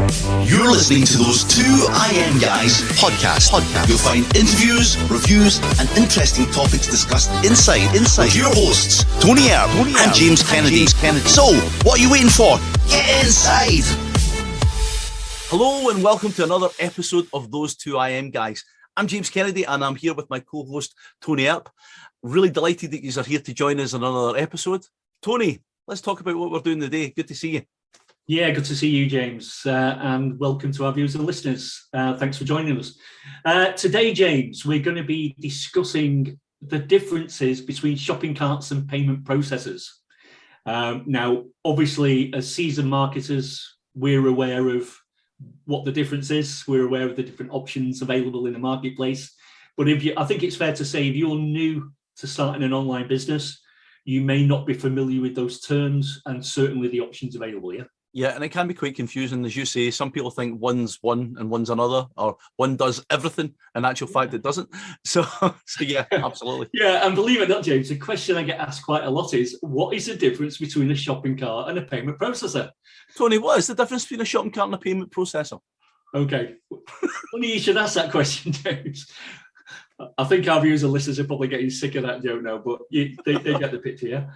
You're listening to those two IM guys podcast. You'll find interviews, reviews, and interesting topics discussed inside with your hosts, Tony Earp and James Kennedy. So, what are you waiting for? Get inside! Hello and welcome to another episode of Those Two IM Guys. I'm James Kennedy and I'm here with my co-host, Tony Earp. Really delighted that you are here to join us on another episode. Tony, let's talk about what we're doing today. Good to see you. Yeah, good to see you, James, and welcome to our viewers and listeners. Thanks for joining us. Today, James, we're going to be discussing the differences between shopping carts and payment processors. Now, obviously, as seasoned marketers, we're aware of what the difference is. We're aware of the different options available in the marketplace. But I think it's fair to say, if you're new to starting an online business, you may not be familiar with those terms and certainly the options available. Yeah, and it can be quite confusing. As you say, some people think one's one and one's another, or one does everything. In actual fact, it doesn't. So yeah, absolutely. Yeah, and believe it or not, James, the question I get asked quite a lot is, what is the difference between a shopping cart and a payment processor? Tony, what is the difference between a shopping cart and a payment processor? Okay. Funny you should ask that question, James. I think our viewers and listeners are probably getting sick of that joke now, but they get the picture, yeah?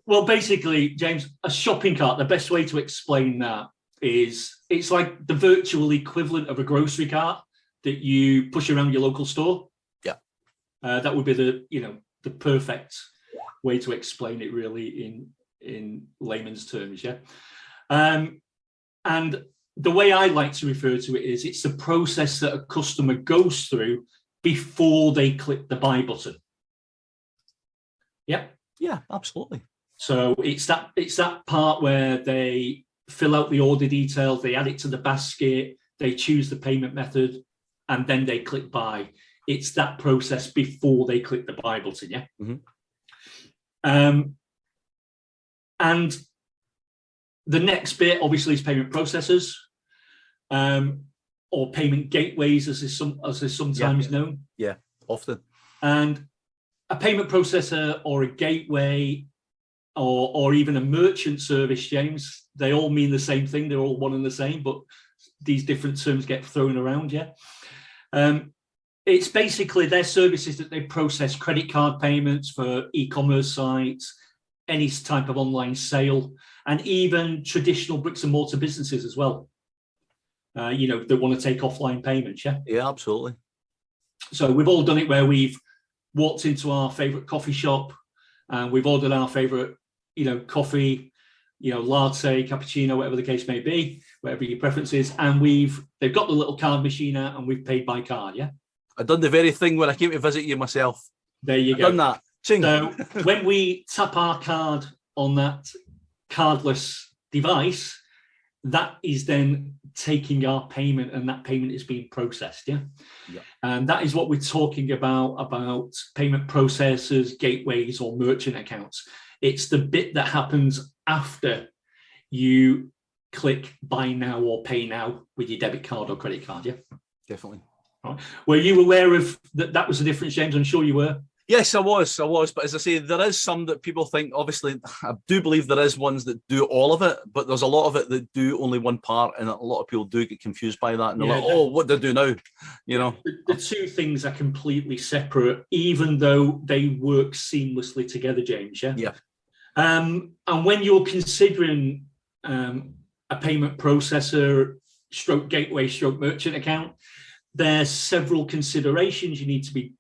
Well, basically, James, a shopping cart, the best way to explain that is it's like the virtual equivalent of a grocery cart that you push around your local store. Yeah. That would be the perfect way to explain it, really, in layman's terms, yeah? And the way I like to refer to it is it's the process that a customer goes through before they click the buy button. Yeah. Yeah, absolutely. So it's that part where they fill out the order details, they add it to the basket, they choose the payment method, and then they click buy. It's that process before they click the buy button, yeah? Mm-hmm. And the next bit, obviously, is payment processors. Or payment gateways, as is sometimes known. Yeah, often. And a payment processor or a gateway or even a merchant service, James, they all mean the same thing. They're all one and the same, but these different terms get thrown around, yeah? It's basically their services that they process credit card payments for e-commerce sites, any type of online sale, and even traditional bricks and mortar businesses as well. That want to take offline payments, yeah? Yeah, absolutely. So we've all done it where we've walked into our favourite coffee shop and we've ordered our favourite, coffee, latte, cappuccino, whatever the case may be, whatever your preference is, and they've got the little card machine out and we've paid by card, yeah? I've done the very thing when I came to visit you myself. There you go. Done that. Ching. So when we tap our card on that cardless device, that is then taking our payment and that payment is being processed, yeah? And that is what we're talking about payment processors, gateways, or merchant accounts. It's the bit that happens after you click buy now or pay now with your debit card or credit card, yeah? Definitely. Right. Were you aware of that was the difference, James? I'm sure you were. Yes, I was. But as I say, there is some that people think, obviously, I do believe there is ones that do all of it, but there's a lot of it that do only one part, and a lot of people do get confused by that. And they're like, oh, what do they do now? The two things are completely separate, even though they work seamlessly together, James, yeah? Yeah. And when you're considering a payment processor, stroke gateway, stroke merchant account, there's several considerations you need to be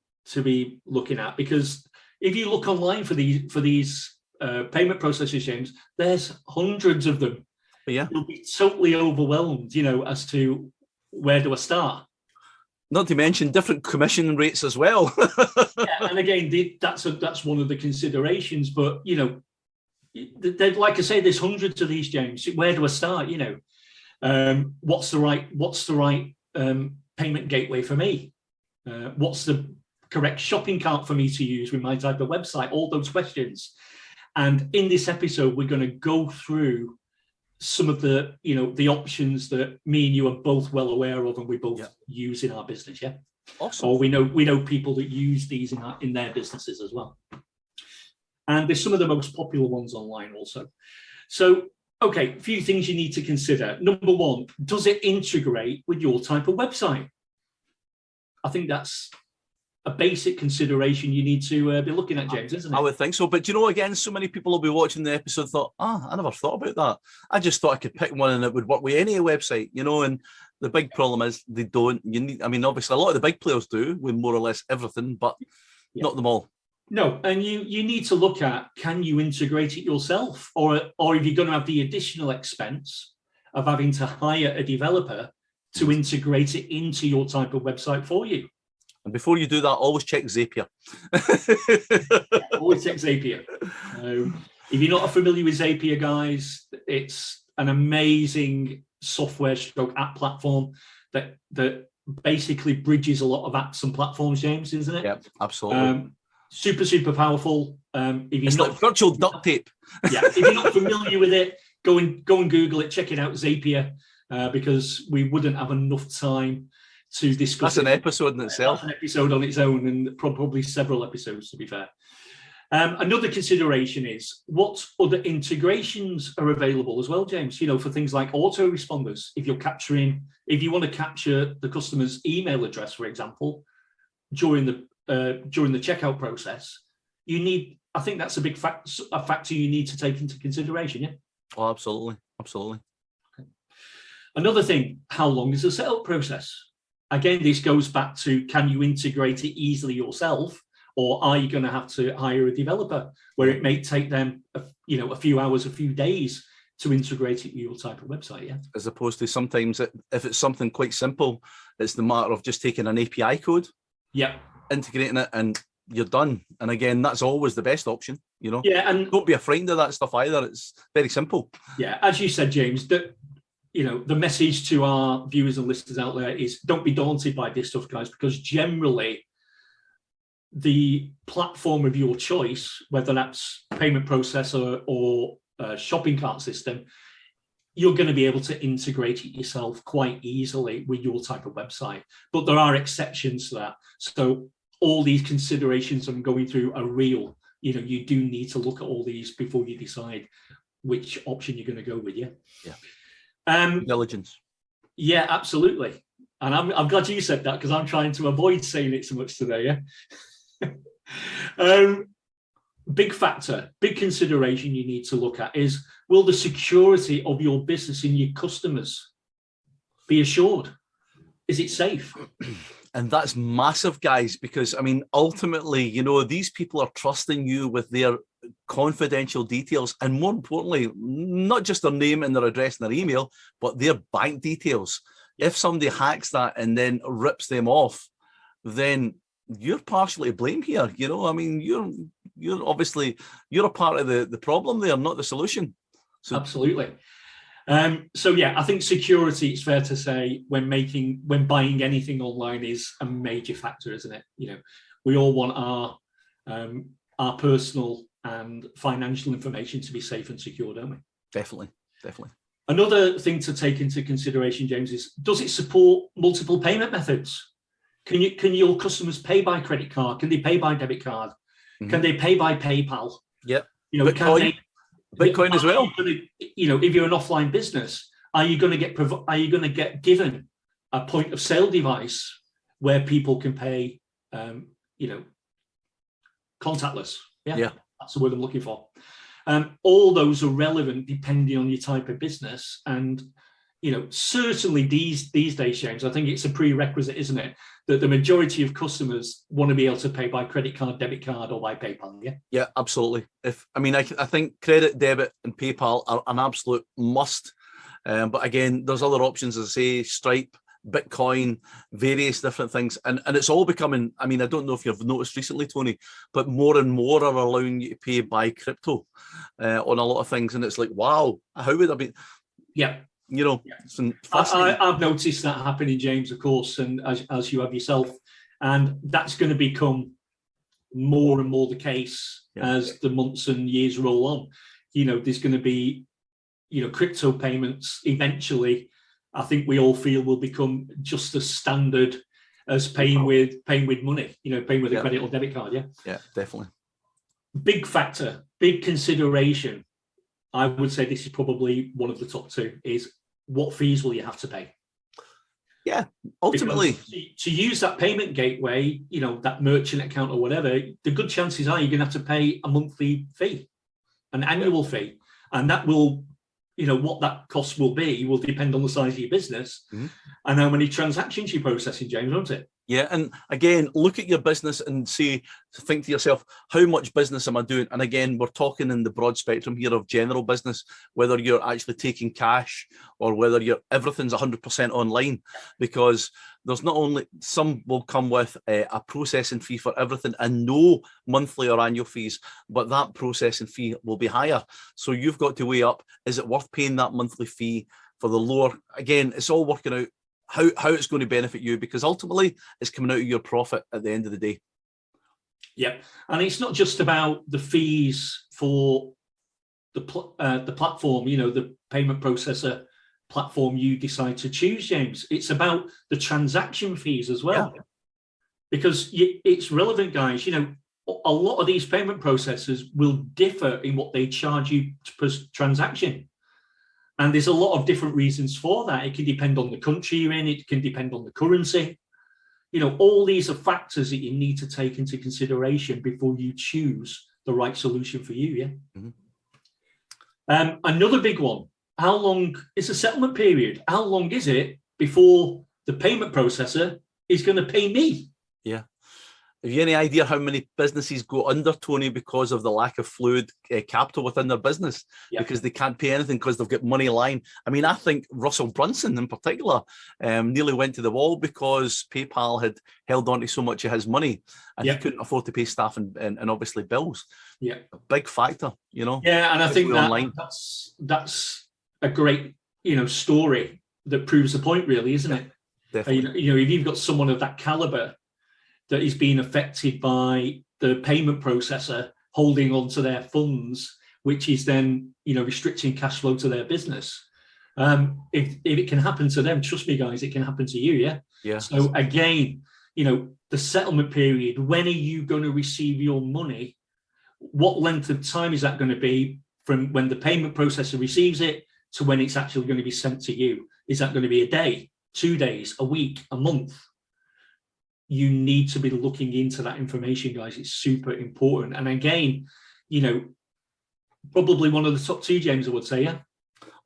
looking at, because if you look online for these payment processors, James, there's hundreds of them. Yeah, you'll be totally overwhelmed, as to where do I start. Not to mention different commission rates as well. Yeah, and again, that's one of the considerations. But like I say, there's hundreds of these, James. Where do I start? What's the right payment gateway for me? What's the correct shopping cart for me to use with my type of website? All those questions. And in this episode, we're going to go through some of the options that me and you are both well aware of and we both use in our business. Yeah. Awesome. Or we know people that use these in their businesses as well. And there's some of the most popular ones online also. So Okay, a few things you need to consider. Number one, does it integrate with your type of website? I think that's a basic consideration you need to be looking at, James, isn't it? I would think so. But again, so many people will be watching the episode thought, I never thought about that. I just thought I could pick one and it would work with any website, and the big problem is they don't. Obviously a lot of the big players do with more or less everything, but not them all. No, and you need to look at, can you integrate it yourself? Or are you going to have the additional expense of having to hire a developer to integrate it into your type of website for you? And before you do that, always check Zapier. Always check Zapier. If you're not familiar with Zapier, guys, it's an amazing software stroke app platform that basically bridges a lot of apps and platforms, James, isn't it? Yeah, absolutely. Super powerful. It's like virtual duct tape. Yeah, if you're not familiar with it, go and Google it, check it out, Zapier, because we wouldn't have enough time to discuss. That's an episode in itself. That's an episode on its own, and probably several episodes, to be fair. Another consideration is what other integrations are available as well, James. For things like autoresponders. If you want to capture the customer's email address, for example, during the checkout process, I think that's a factor you need to take into consideration. Yeah. Oh, absolutely. Okay. Another thing, how long is the setup process? Again, this goes back to, can you integrate it easily yourself, or are you going to have to hire a developer where it may take them a few hours, a few days to integrate it with your type of website? Yeah. As opposed to sometimes if it's something quite simple, it's the matter of just taking an API code. Yeah. Integrating it and you're done. And again, that's always the best option, Yeah, and don't be afraid of that stuff either. It's very simple. Yeah, as you said, James, that the message to our viewers and listeners out there is, don't be daunted by this stuff, guys, because generally the platform of your choice, whether that's payment processor or shopping cart system, you're going to be able to integrate it yourself quite easily with your type of website. But there are exceptions to that. So all these considerations I'm going through are real. You do need to look at all these before you decide which option you're going to go with. Yeah. Diligence. Yeah, absolutely. And I'm glad you said that, because I'm trying to avoid saying it so much today. Yeah. Big factor, big consideration you need to look at is, will the security of your business and your customers be assured? Is it safe? And that's massive, guys, because ultimately, these people are trusting you with their confidential details, and more importantly, not just their name and their address and their email, but their bank details. If somebody hacks that and then rips them off, then you're partially to blame here. You're obviously, you're a part of the problem there, not the solution. So absolutely. So yeah, I think security, it's fair to say, when buying anything online, is a major factor, isn't it? We all want our personal and financial information to be safe and secure, don't we? Definitely. Another thing to take into consideration, James, is, does it support multiple payment methods? Can your customers pay by credit card? Can they pay by debit card? Mm-hmm. Can they pay by PayPal? Yeah. Bitcoin as well. If you're an offline business, are you going to get given a point of sale device where people can pay, contactless? Yeah, that's the word I'm looking for. All those are relevant depending on your type of business, and certainly these days, James, I think it's a prerequisite, isn't it, that the majority of customers want to be able to pay by credit card, debit card, or by PayPal. Yeah, absolutely. I think credit, debit, and PayPal are an absolute must. But again, there's other options, as I say, Stripe, Bitcoin, various different things, and it's all becoming. I don't know if you've noticed recently, Tony, but more and more are allowing you to pay by crypto on a lot of things, and it's like, wow, how would I be? Yeah. It's fascinating. I've noticed that happening, James, of course, and as you have yourself, and that's going to become more and more the case as the months and years roll on. There's going to be, crypto payments eventually. I think we all feel will become just as standard as paying with money. Paying with a credit or debit card. Yeah, definitely. Big factor, big consideration I would say this is probably one of the top two, is what fees will you have to pay? Yeah, ultimately. Because to use that payment gateway, that merchant account or whatever, the good chances are you're going to have to pay a monthly fee, an annual fee. And that will, what that cost will be will depend on the size of your business and how many transactions you're processing, James, won't it? Yeah, and again, look at your business and think to yourself, how much business am I doing? And again, we're talking in the broad spectrum here of general business, whether you're actually taking cash or whether everything's 100% online, because there's not only, some will come with a processing fee for everything and no monthly or annual fees, but that processing fee will be higher. So you've got to weigh up, is it worth paying that monthly fee for the lower? Again, it's all working out how it's going to benefit you, because ultimately it's coming out of your profit at the end of the day. Yeah, and it's not just about the fees for the platform, the payment processor platform you decide to choose, James. It's about the transaction fees as well, because it's relevant, guys. A lot of these payment processors will differ in what they charge you per transaction. And there's a lot of different reasons for that. It can depend on the country you're in. It can depend on the currency. All these are factors that you need to take into consideration before you choose the right solution for you. Yeah. Another big one. How long is the settlement period? How long is it before the payment processor is going to pay me? Yeah. Have you any idea how many businesses go under, Tony, because of the lack of fluid capital within their business? Because they can't pay anything because they've got money lying. I mean, I think Russell Brunson in particular nearly went to the wall because PayPal had held on to so much of his money and he couldn't afford to pay staff and obviously bills. Yeah. A big factor, Yeah, and I think that's a great, story that proves the point, really, isn't it? Definitely. If you've got someone of that caliber that is being affected by the payment processor holding on to their funds, which is then, restricting cash flow to their business. If it can happen to them, trust me, guys, it can happen to you. Yeah. So again, the settlement period, when are you going to receive your money? What length of time is that going to be from when the payment processor receives it to when it's actually going to be sent to you? Is that going to be a day, 2 days, a week, a month? You need to be looking into that information, guys. It's super important. And again, probably one of the top two, James, I would say, yeah.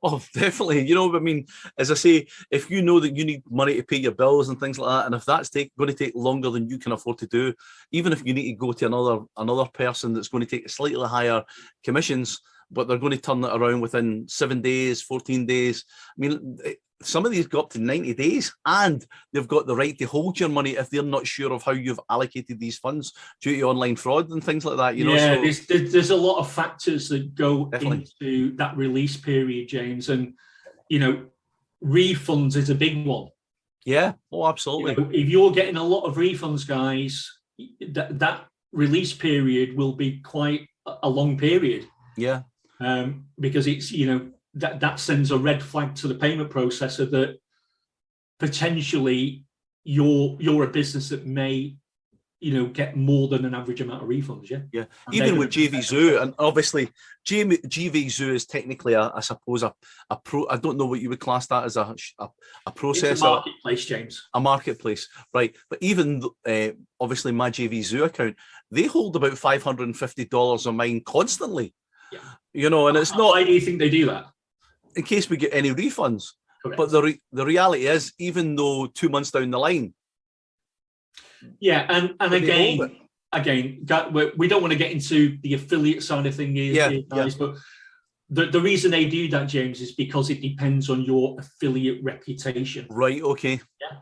Oh, definitely. I mean, as I say, if you know that you need money to pay your bills and things like that, and if that's going to take longer than you can afford to do, even if you need to go to another person that's going to take slightly higher commissions, but they're going to turn it around within 7 days, 14 days. I mean, some of these go up to 90 days, and they've got the right to hold your money if they're not sure of how you've allocated these funds due to online fraud and things like that. Yeah, so there's a lot of factors that go into that release period, James, and refunds is a big one. Yeah, oh, absolutely. If you're getting a lot of refunds, guys, that release period will be quite a long period. Yeah, because it's that sends a red flag to the payment processor that potentially you're a business that may get more than an average amount of refunds. Yeah. And even with JVZoo, and obviously JVZoo is technically I suppose a pro. I don't know what you would class that as a processor. It's a marketplace, James. A marketplace, right? But even obviously my JVZoo account, they hold about $550 of mine constantly. Yeah. And it's not. Why do you think they do that? In case we get any refunds. Correct. But the reality is, even though 2 months down the line. Yeah, and again, we don't want to get into the affiliate side of things here, guys, but the reason they do that, James, is because it depends on your affiliate reputation. Right, okay. Yeah.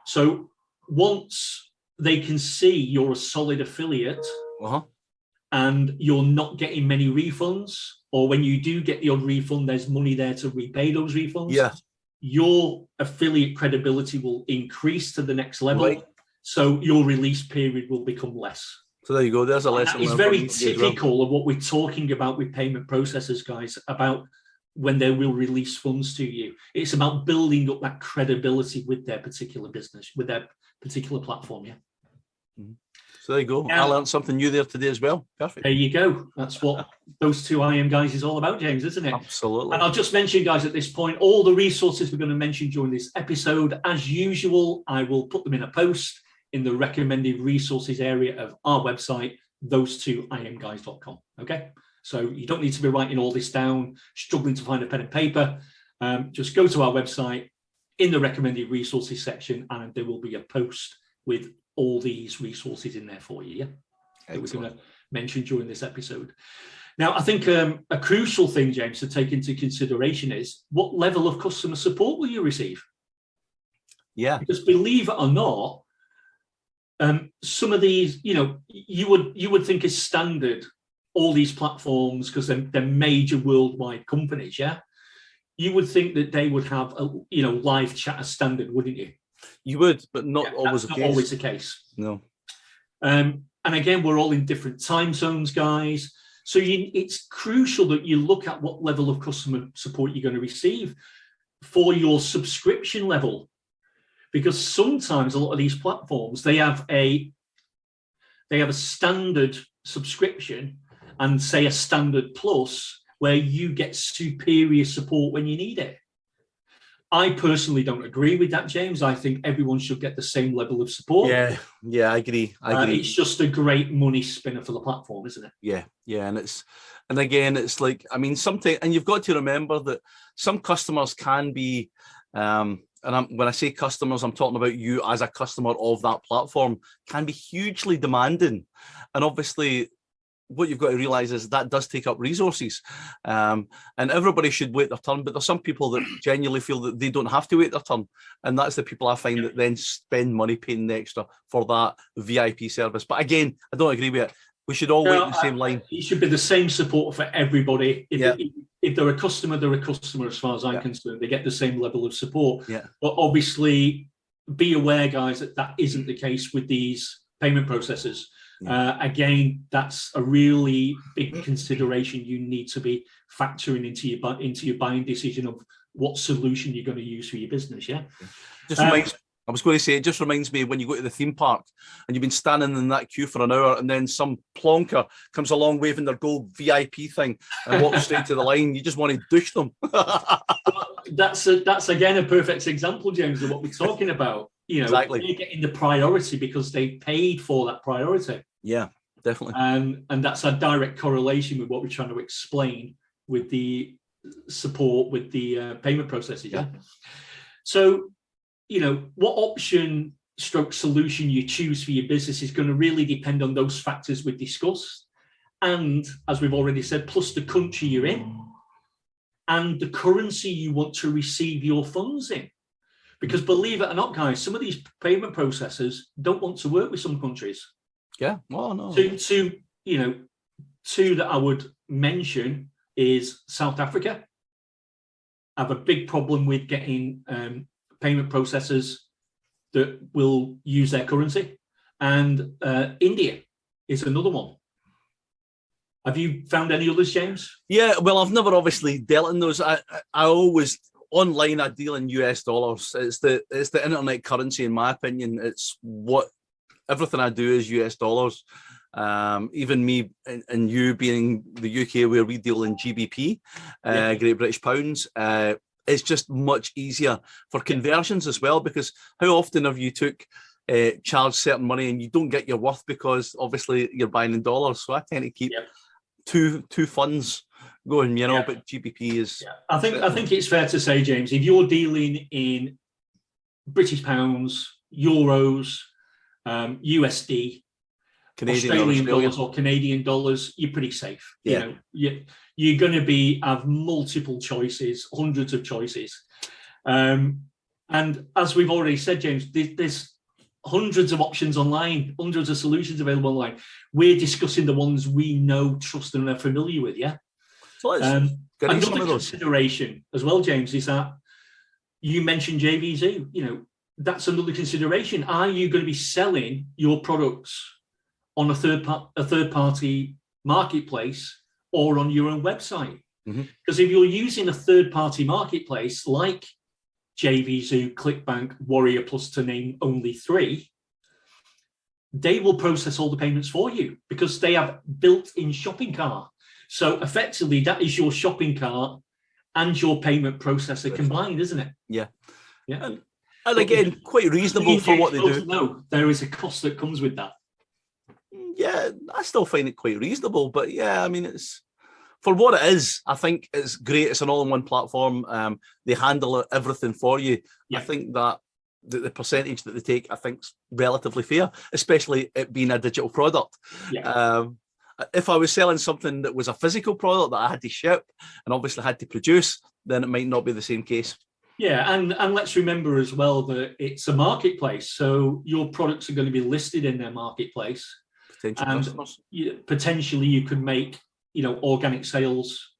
So once they can see you're a solid affiliate, and you're not getting many refunds, or when you do get the odd refund, there's money there to repay those refunds. Yeah. Your affiliate credibility will increase to the next level. Right. So your release period will become less. So there you go. There's a lesson. It's very typical of what we're talking about with payment processors, guys, about when they will release funds to you. It's about building up that credibility with their particular business, with their particular platform. Yeah. So there you go. I learned something new there today as well. Perfect. There you go. That's what those two I Am Guys is all about, James, isn't it? Absolutely. And I'll just mention, guys, at this point, all the resources we're going to mention during this episode, as usual, I will put them in a post in the recommended resources area of our website, those2iamguys.com. Okay? So you don't need to be writing all this down, struggling to find a pen and paper. Just go to our website in the recommended resources section, and there will be a post with all these resources in there for you. Yeah, that we're going to mention during this episode. Now, I think a crucial thing, James, to take into consideration is what level of customer support will you receive? Yeah, because believe it or not, some of these, you would think is standard. All these platforms, because they're major worldwide companies, yeah. You would think that they would have a live chat as standard, wouldn't you? You would, but not always the case. Not always the case. No. And again, we're all in different time zones, guys. So it's crucial that you look at what level of customer support you're going to receive for your subscription level, because sometimes a lot of these platforms they have a standard subscription and say a standard plus where you get superior support when you need it. I personally don't agree with that, James. I think everyone should get the same level of support. Yeah, I agree. It's just a great money spinner for the platform, isn't it? Yeah, and again, it's like, I mean, something, and you've got to remember that some customers can be, when I say customers, I'm talking about you as a customer of that platform, can be hugely demanding, and obviously, what you've got to realize is that does take up resources, and everybody should wait their turn, but there's some people that genuinely feel that they don't have to wait their turn, and that's the people I find that then spend money paying the extra for that VIP service. But again, I don't agree with it. We should all wait in the same line. It should be the same support for everybody. If they're a customer, they're a customer as far as I'm concerned. They get the same level of support. But obviously, be aware, guys, that isn't the case with these payment processors. Again, that's a really big consideration you need to be factoring into your buying decision of what solution you're going to use for your business. I was going to say, it just reminds me when you go to the theme park and you've been standing in that queue for an hour, and then some plonker comes along waving their gold VIP thing and walks straight to the line. You just want to douche them. That's again a perfect example, James, of what we're talking about. Exactly. You're getting the priority because they paid for that priority. Yeah, definitely. And that's a direct correlation with what we're trying to explain with the support with the payment processes. Yeah. So, what option / solution you choose for your business is going to really depend on those factors we've discussed. And as we've already said, plus the country you're in and the currency you want to receive your funds in. Because believe it or not, guys, some of these payment processors don't want to work with some countries. Yeah, well, no. Two that I would mention is South Africa. I have a big problem with getting payment processors that will use their currency. And India is another one. Have you found any others, James? Yeah, well, I've never obviously dealt in those. I always... Online, I deal in US dollars. It's the internet currency, in my opinion. It's what everything I do is US dollars. Even me and you being the UK, where we deal in GBP, Great British Pounds. It's just much easier for conversions as well, because how often have you charged certain money and you don't get your worth because obviously you're buying in dollars? So I tend to keep two funds going, but GBP is... I think it's fair to say, James, if you're dealing in British pounds, euros, USD, Canadian Australian dollars or Canadian dollars, you're pretty safe. You're going to have multiple choices, hundreds of choices. And as we've already said, James, there's hundreds of options online, hundreds of solutions available online. We're discussing the ones we know, trust, and are familiar with, So another consideration as well, James, is that you mentioned JVZoo. That's another consideration. Are you going to be selling your products on a third party marketplace or on your own website? Because if you're using a third party marketplace like JVZoo, ClickBank, Warrior Plus, to name only three, they will process all the payments for you because they have built-in shopping cart. So effectively, that is your shopping cart and your payment processor combined, isn't it? Yeah. Yeah. And again, quite reasonable for what they do. No, there is a cost that comes with that. Yeah, I still find it quite reasonable. But yeah, I mean, it's for what it is. I think it's great. It's an all-in-one platform. They handle everything for you. Yeah. I think that the percentage that they take, I think, is relatively fair, especially it being a digital product. Yeah. If I was selling something that was a physical product that I had to ship and obviously had to produce, then it might not be the same case. Yeah, and let's remember as well that it's a marketplace, so your products are going to be listed in their marketplace. Potential customers. Potentially, you could make organic sales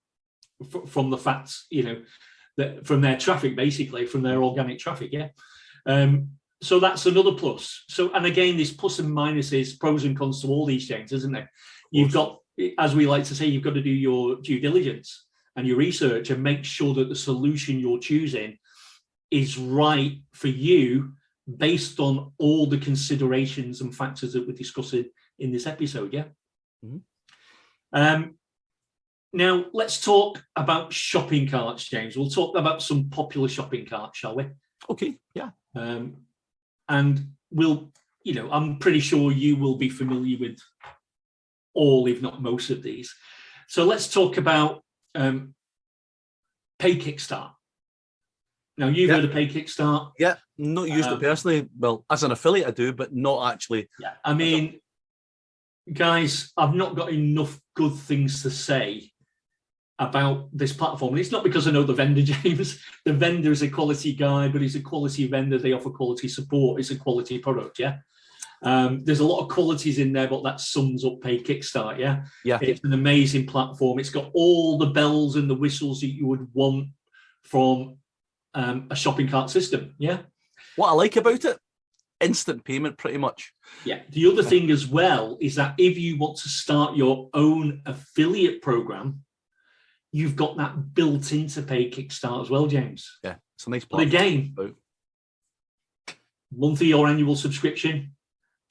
from the facts, that from their traffic, basically from their organic traffic. Yeah. So that's another plus. So, and again, there's plus and minuses, pros and cons to all these things, isn't there? You've got, as we like to say, you've got to do your due diligence and your research and make sure that the solution you're choosing is right for you based on all the considerations and factors that we're discussing in this episode. Yeah. Mm-hmm. Now let's talk about shopping carts, James. We'll talk about some popular shopping carts, shall we? Okay. Yeah. And we'll, I'm pretty sure you will be familiar with all, if not most of these. So let's talk about Pay Kickstart. Now, you've heard of Pay Kickstart. Yeah, not used it personally. Well, as an affiliate I do, but not actually. Yeah, I mean, guys, I've not got enough good things to say about this platform. And it's not because I know the vendor, James. The vendor is a quality guy, but he's a quality vendor. They offer quality support. It's a quality product, yeah? There's a lot of qualities in there, but that sums up Pay Kickstart, yeah? Yeah. It's an amazing platform. It's got all the bells and the whistles that you would want from a shopping cart system, yeah? What I like about it, instant payment pretty much. Yeah. The other thing as well is that if you want to start your own affiliate program, you've got that built into Pay Kickstart as well, James. Yeah, it's a nice platform. But again, monthly or annual subscription,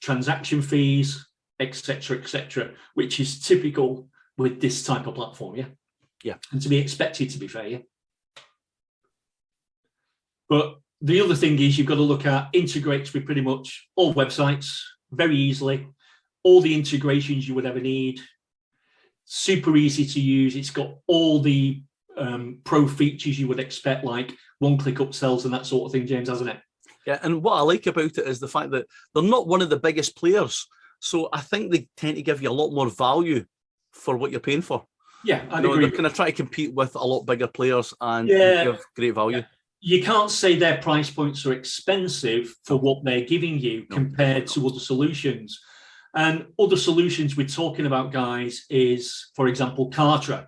transaction fees, etc., which is typical with this type of platform, yeah? Yeah. And to be expected, to be fair, yeah? But the other thing is you've got to look at integrates with pretty much all websites very easily, all the integrations you would ever need, super easy to use. It's got all the pro features you would expect, like one-click upsells and that sort of thing, James, hasn't it? Yeah, and what I like about it is the fact that they're not one of the biggest players. So I think they tend to give you a lot more value for what you're paying for. Yeah, I agree. They're kind of trying to compete with a lot bigger players and give great value. Yeah. You can't say their price points are expensive for what they're giving you compared to other solutions. And other solutions we're talking about, guys, is, for example, Kartra.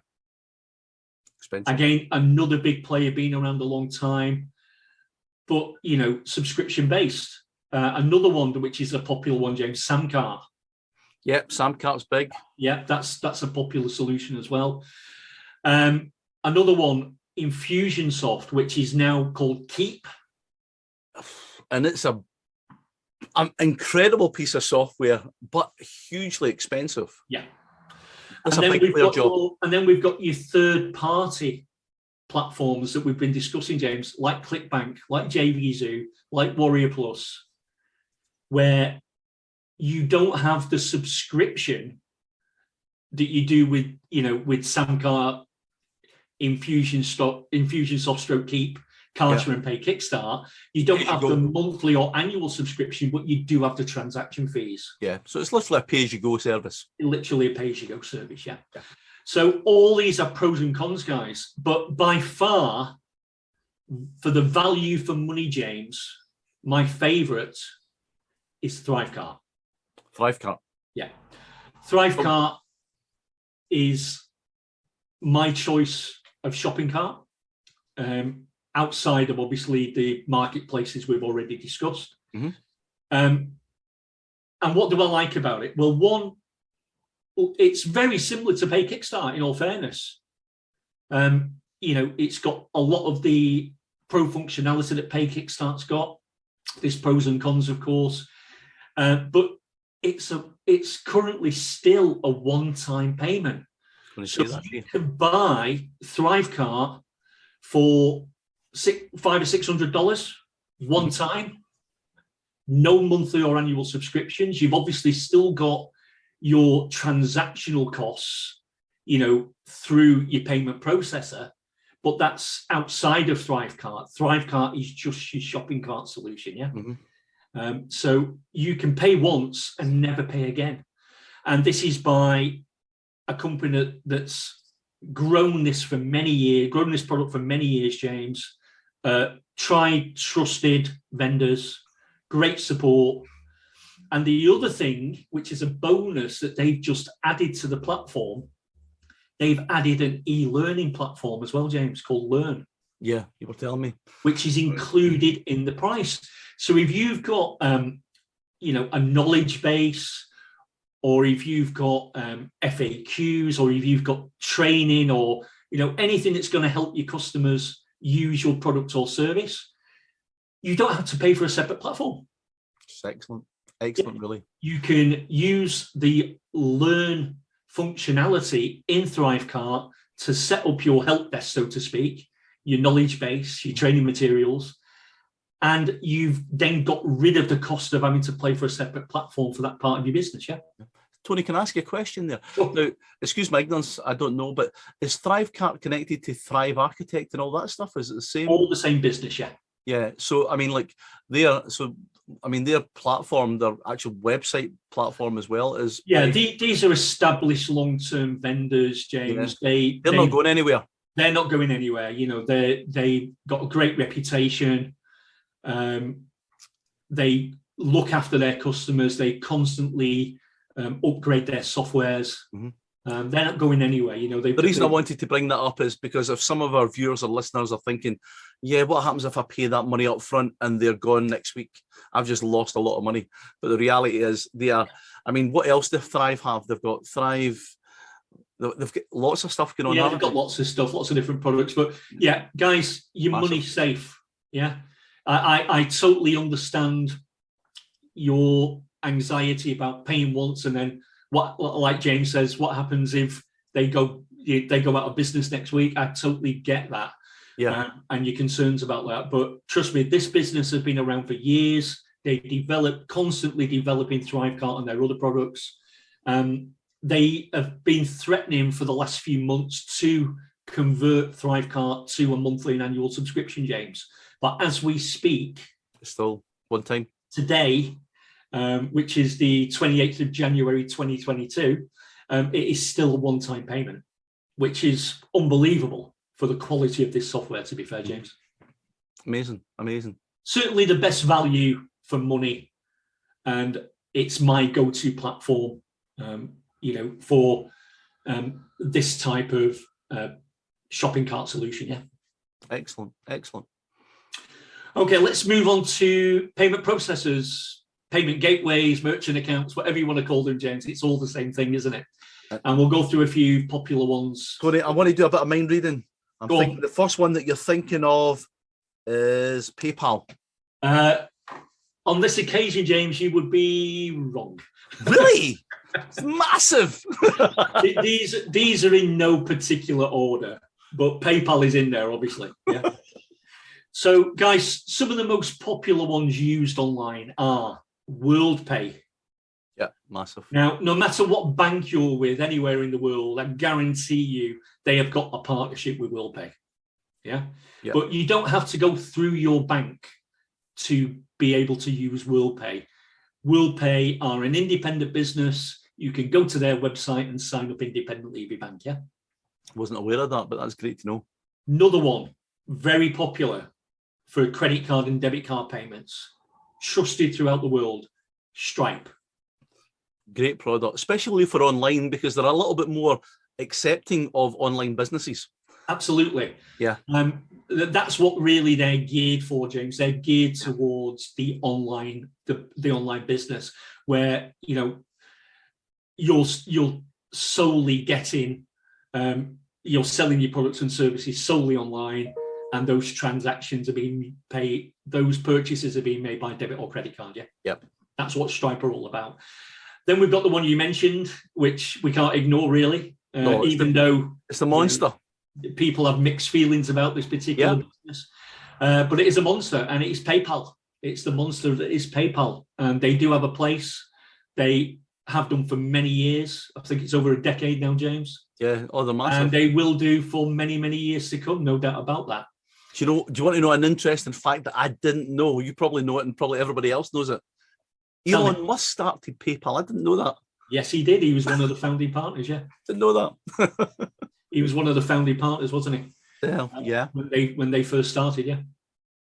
Expensive. Again, another big player, been around a long time, but, subscription-based. Another one, which is a popular one, James, Samcart. Yep, Samcart's big. Yeah, that's a popular solution as well. Another one, Infusionsoft, which is now called Keep. And it's an incredible piece of software, but hugely expensive. Yeah. That's a big player job. And then we've got your third-party platforms that we've been discussing, James, like ClickBank, like JVZoo, like Warrior Plus, where you don't have the subscription that you do with Samcart, Infusionsoft stroke Keep, Kartra and Pay Kickstart. You don't have the monthly or annual subscription, but you do have the transaction fees. Yeah, so it's literally a pay-as-you-go service. Literally a pay-as-you-go service, yeah. So all these are pros and cons, guys. But by far, for the value for money, James, my favourite is Thrivecart. Thrivecart. Yeah. Thrivecart is my choice of shopping cart, outside of obviously the marketplaces we've already discussed. Mm-hmm. And what do I like about it? Well, one, it's very similar to Pay Kickstart, in all fairness. It's got a lot of the pro functionality that Pay Kickstart's got. There's pros and cons, of course. But it's currently still a one-time payment. So you can buy Thrivecart for $500 or $600 one time, no monthly or annual subscriptions. You've obviously still got your transactional costs, through your payment processor, but that's outside of Thrivecart. Thrivecart is just your shopping cart solution, yeah? So you can pay once and never pay again. And this is by a company that's grown this product for many years, James. Tried, trusted vendors, great support. And the other thing, which is a bonus that they've just added to the platform, they've added an e-learning platform as well, James, called Learn. Yeah, you were telling me. Which is included in the price. So if you've got, a knowledge base, or if you've got FAQs, or if you've got training, or anything that's going to help your customers use your product or service, you don't have to pay for a separate platform. It's excellent, really. You can use the Learn functionality in Thrivecart to set up your help desk, so to speak, your knowledge base, your training materials, and you've then got rid of the cost of having to pay for a separate platform for that part of your business, yeah? Tony, can I ask you a question there? Sure. Now, excuse my ignorance, I don't know, but is Thrivecart connected to Thrive Architect and all that stuff? Is it the same? All the same business, yeah. Yeah, so, their platform, their actual website platform as well is... Yeah, these are established long-term vendors, James. Yeah. They're not going anywhere. They're not going anywhere. They've got a great reputation. They look after their customers. They constantly upgrade their softwares. They're not going anywhere. The reason I wanted to bring that up is because if some of our viewers or listeners are thinking, yeah, what happens if I pay that money up front and they're gone next week? I've just lost a lot of money. But the reality is what else does Thrive have? They've got Thrive. They've got lots of stuff going on. Yeah, they've got lots of stuff, lots of different products. But yeah, guys, your money's safe. Yeah, I totally understand your anxiety about paying once and then what, like James says, what happens if they go out of business next week? I totally get that. Yeah, and your concerns about that. But trust me, this business has been around for years. They constantly developing Thrivecart and their other products. They have been threatening for the last few months to convert Thrivecart to a monthly and annual subscription, James. But as we speak, it's still one time today, which is the 28th of January 2022, it is still a one-time payment, which is unbelievable for the quality of this software, to be fair, James. Amazing. Certainly the best value for money, and it's my go-to platform, for this type of shopping cart solution, yeah. Excellent. Okay, let's move on to payment processors, payment gateways, merchant accounts, whatever you want to call them, James. It's all the same thing, isn't it? And we'll go through a few popular ones. Corey, I want to do a bit of mind reading. I'm thinking the first one that you're thinking of is PayPal. On this occasion, James, you would be wrong. Really? It's massive. These are in no particular order, but PayPal is in there, obviously. Yeah. So, guys, some of the most popular ones used online are WorldPay. Yeah, massive. Now, no matter what bank you're with anywhere in the world, I guarantee you they have got a partnership with WorldPay. Yeah? But you don't have to go through your bank to be able to use WorldPay. WorldPay are an independent business. You can go to their website and sign up independently of your bank, yeah? Wasn't aware of that, but that's great to know. Another one, very popular for credit card and debit card payments, trusted throughout the world, Stripe. Great product, especially for online, because they're a little bit more accepting of online businesses. Absolutely. Yeah. That's what really they're geared for, James. They're geared towards the online, the online business, where you're solely getting, you're selling your products and services solely online, and those transactions are being paid, those purchases are being made by debit or credit card. Yeah. Yep. That's what Stripe are all about. Then we've got the one you mentioned, which we can't ignore really, No, though it's the monster. People have mixed feelings about this particular business. But it is a monster, and it is PayPal. It's the monster that is PayPal. And they do have a place. They have done for many years. I think it's over a decade now, James. Yeah, they're massive. And they will do for many, many years to come, no doubt about that. Do you want to know an interesting fact that I didn't know? You probably know it, and probably everybody else knows it. Elon Musk started PayPal. I didn't know that. Yes, he did. He was one of the founding partners, yeah. Didn't know that. He was one of the founding partners, wasn't he? Yeah. When they first started, yeah.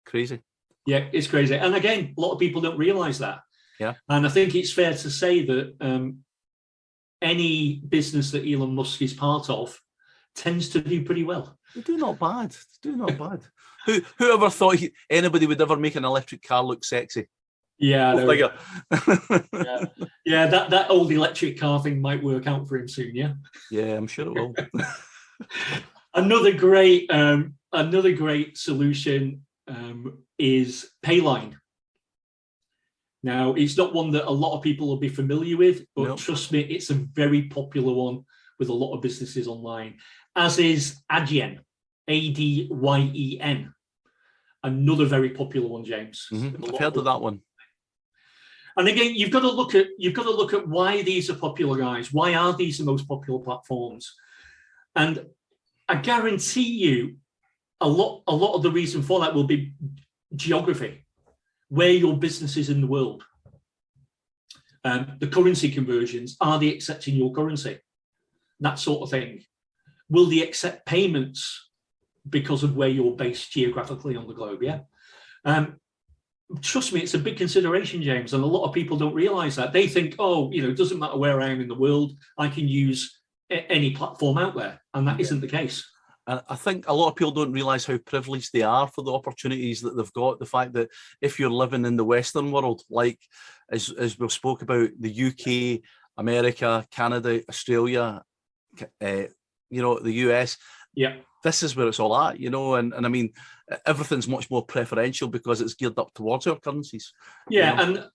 Crazy. Yeah, it's crazy. And again, a lot of people don't realise that. Yeah. And I think it's fair to say that any business that Elon Musk is part of tends to do pretty well. They do not bad. Whoever thought anybody would ever make an electric car look sexy? Yeah, yeah. That old electric car thing might work out for him soon. Yeah. Yeah, I'm sure it will. Another great solution is Payline. Now, it's not one that a lot of people will be familiar with, but trust me, it's a very popular one with a lot of businesses online, as is Adyen, Adyen. Another very popular one, James. Mm-hmm. I've heard of that one. And again, you've got to look at why these are popular, guys. Why are these the most popular platforms? And I guarantee you, a lot of the reason for that will be geography, where your business is in the world. The currency conversions, are they accepting your currency? That sort of thing. Will they accept payments because of where you're based geographically on the globe? Yeah. Trust me, it's a big consideration, James, and a lot of people don't realize that. They think, it doesn't matter where I am in the world, I can use any platform out there, and that isn't the case. And I think a lot of people don't realize how privileged they are for the opportunities that they've got. The fact that if you're living in the Western world, like as we've spoke about, the UK, America, Canada, Australia, the US, this is where it's all at, and I mean, everything's much more preferential because it's geared up towards our currencies. Yeah, and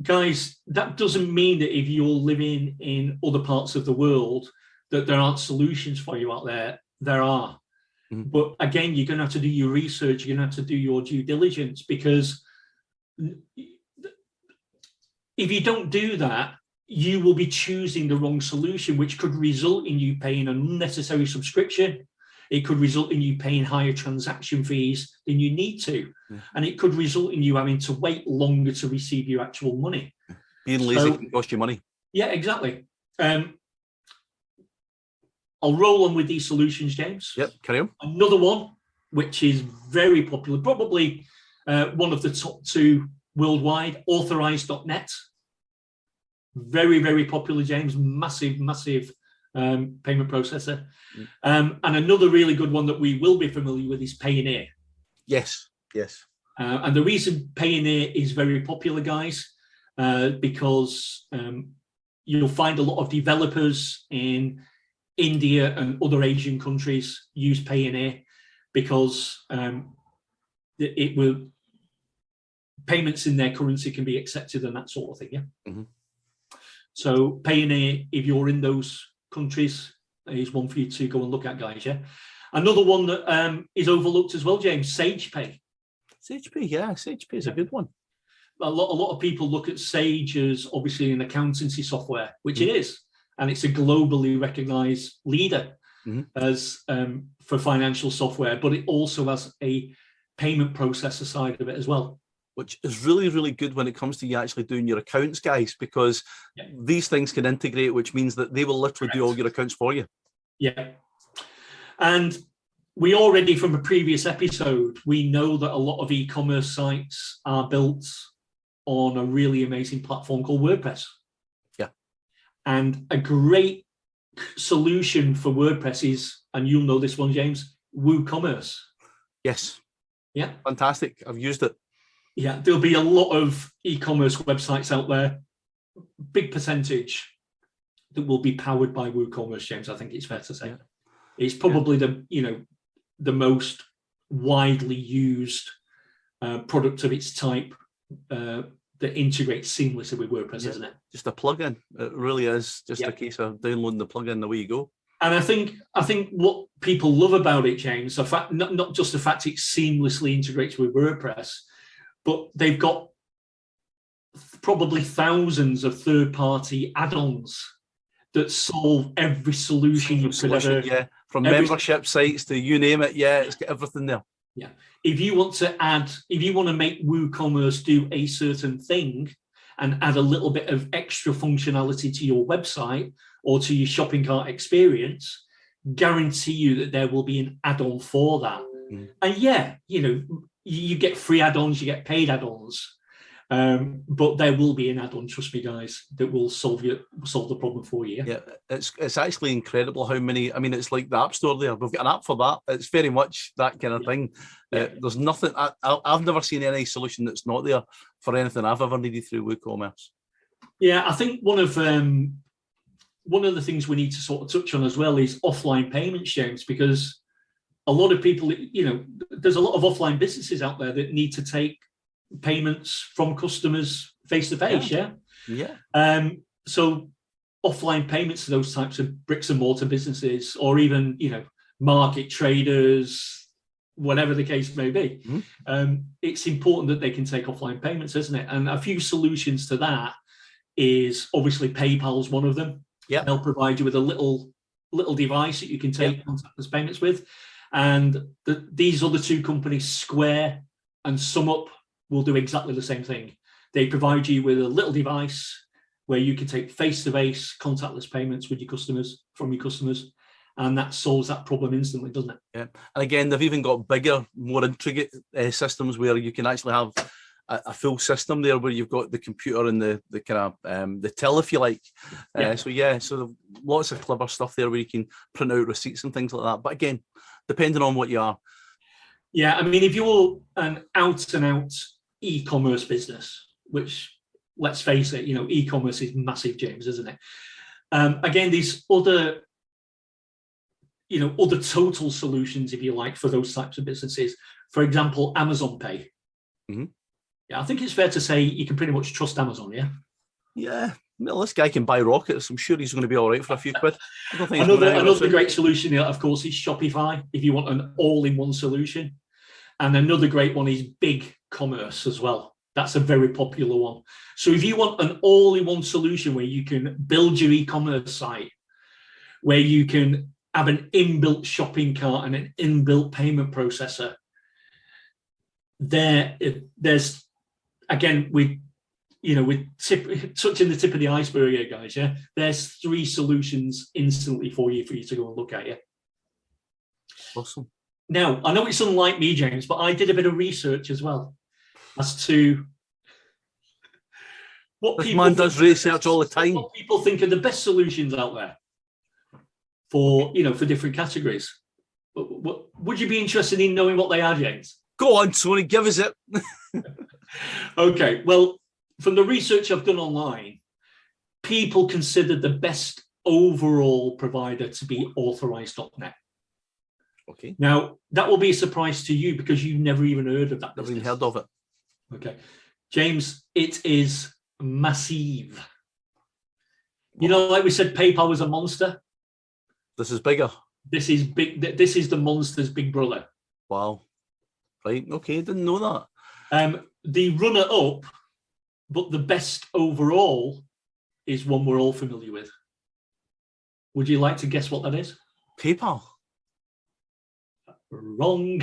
guys, that doesn't mean that if you're living in other parts of the world that there aren't solutions for you out there. There are. Mm-hmm. But again, you're going to have to do your research, you're going to have to do your due diligence, because if you don't do that, you will be choosing the wrong solution, which could result in you paying an unnecessary subscription. It could result in you paying higher transaction fees than you need to. Yeah. And it could result in you having to wait longer to receive your actual money. Being lazy can cost you money. Yeah, exactly. I'll roll on with these solutions, James. Yep, carry on. Another one, which is very popular, probably one of the top two worldwide, Authorize.net. Very, very popular, James. Massive payment processor. And another really good one that we will be familiar with is Payoneer. Yes. And the reason Payoneer is very popular, guys, because you'll find a lot of developers in India and other Asian countries use Payoneer because payments in their currency can be accepted and that sort of thing. Yeah. Mm-hmm. So Payoneer, if you're in those countries, is one for you to go and look at, guys. Yeah. Another one that is overlooked as well, James, SagePay. SagePay is a good one. A lot of people look at Sage as obviously an accountancy software, which it is. And it's a globally recognized leader as for financial software, but it also has a payment processor side of it as well. Which is really, really good when it comes to you actually doing your accounts, guys, because these things can integrate, which means that they will literally do all your accounts for you. Yeah. And we already, from a previous episode, we know that a lot of e-commerce sites are built on a really amazing platform called WordPress. And a great solution for WordPress is, and you'll know this one, James, WooCommerce. Yes. Yeah. Fantastic. I've used it. Yeah. There'll be a lot of e-commerce websites out there, big percentage that will be powered by WooCommerce, James. I think it's fair to say. Yeah. It's probably the most widely used product of its type that integrates seamlessly with WordPress, isn't it? Just a plugin. It really is just a case of downloading the plugin, away you go. And I think what people love about it, James, the fact not just the fact it seamlessly integrates with WordPress, but they've got probably thousands of third-party add-ons that solve every solution you could ever. From membership sites to you name it. Yeah, it's got everything there. Yeah. If you want to make WooCommerce do a certain thing and add a little bit of extra functionality to your website or to your shopping cart experience, guarantee you that there will be an add-on for that. And you get free add-ons, you get paid add-ons, but there will be an add-on, trust me, guys, that will solve the problem for you. Yeah, it's actually incredible how many. I mean, it's like the App Store there. We've got an app for that. It's very much that kind of thing. There's nothing. I've never seen any solution that's not there for anything I've ever needed through WooCommerce. Yeah, I think one of the things we need to sort of touch on as well is offline payments, James, because a lot of people, there's a lot of offline businesses out there that need to take payments from customers face to face. So offline payments to those types of bricks and mortar businesses, or even market traders, whatever the case may be, it's important that they can take offline payments, isn't it? And a few solutions to that is obviously PayPal's one of them. They'll provide you with a little device that you can take contactless payments with, and these other two companies, Square and SumUp, will do exactly the same thing. They provide you with a little device where you can take face-to-face contactless payments with from your customers, and that solves that problem instantly, doesn't it? Yeah, and again, they've even got bigger, more intricate systems where you can actually have a full system there, where you've got the computer and the kind of the till, if you like. So lots of clever stuff there where you can print out receipts and things like that. But again, depending on what you are. Yeah, I mean, if you're an out-and-out e-commerce business, which, let's face it, e-commerce is massive, James, isn't it? Again, these other total solutions, if you like, for those types of businesses. For example, Amazon Pay. Yeah, I think it's fair to say you can pretty much trust Amazon, yeah? Yeah. Well, this guy can buy rockets. I'm sure he's going to be all right for a few quid. I don't think another great solution here, of course, is Shopify, if you want an all-in-one solution. And another great one is BigCommerce as well. That's a very popular one. So if you want an all-in-one solution where you can build your e-commerce site, where you can have an inbuilt shopping cart and an inbuilt payment processor, there's, again, we're touching the tip of the iceberg here, guys. Yeah, there's 3 solutions instantly for you to go and look at. Awesome. Now, I know it's unlike me, James, but I did a bit of research as well as to what this man does research all the time. What people think are the best solutions out there for different categories. Would you be interested in knowing what they are, James? Go on, Tony, give us it. Okay, well, from the research I've done online, people consider the best overall provider to be Authorized.net. Okay. Now, that will be a surprise to you because you've never even heard of that. Never even heard of it. Okay. James, it is massive. Like we said, PayPal was a monster. This is bigger. This is big. This is the monster's big brother. Wow. Right. Okay. Didn't know that. The runner-up, but the best overall, is one we're all familiar with. Would you like to guess what that is? PayPal. Wrong.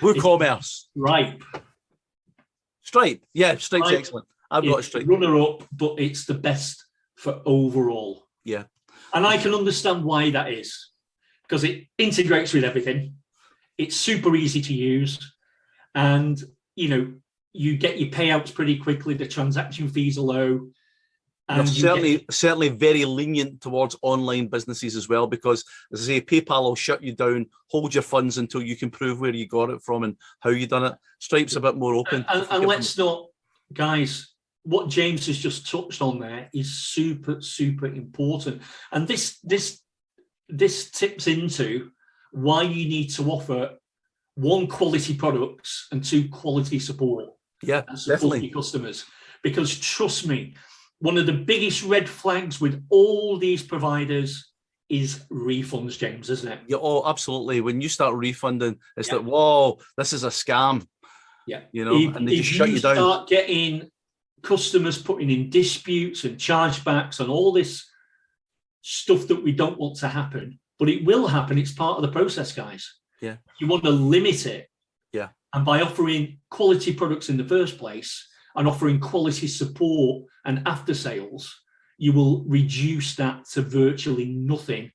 WooCommerce. Stripe. Yeah, Stripe's excellent. I've got a Stripe. Runner-up, but it's the best for overall. Yeah. And I can understand why that is, because it integrates with everything. It's super easy to use, and you get your payouts pretty quickly. The transaction fees are low. And certainly very lenient towards online businesses as well, because, as I say, PayPal will shut you down, hold your funds until you can prove where you got it from and how you done it. Stripe's a bit more open. And let's not, guys, what James has just touched on there is super, super important. And this tips into why you need to offer 1, quality products, and 2, quality support. Yeah, and support definitely. your customers. because trust me, one of the biggest red flags with all these providers is refunds, James, isn't it? Yeah, oh, absolutely. When you start refunding, it's like, whoa, this is a scam. Yeah. You know, and they just shut you down. If you start getting customers putting in disputes and chargebacks and all this stuff that we don't want to happen, but it will happen. It's part of the process, guys. Yeah. You want to limit it. Yeah. And by offering quality products in the first place and offering quality support and after sales, you will reduce that to virtually nothing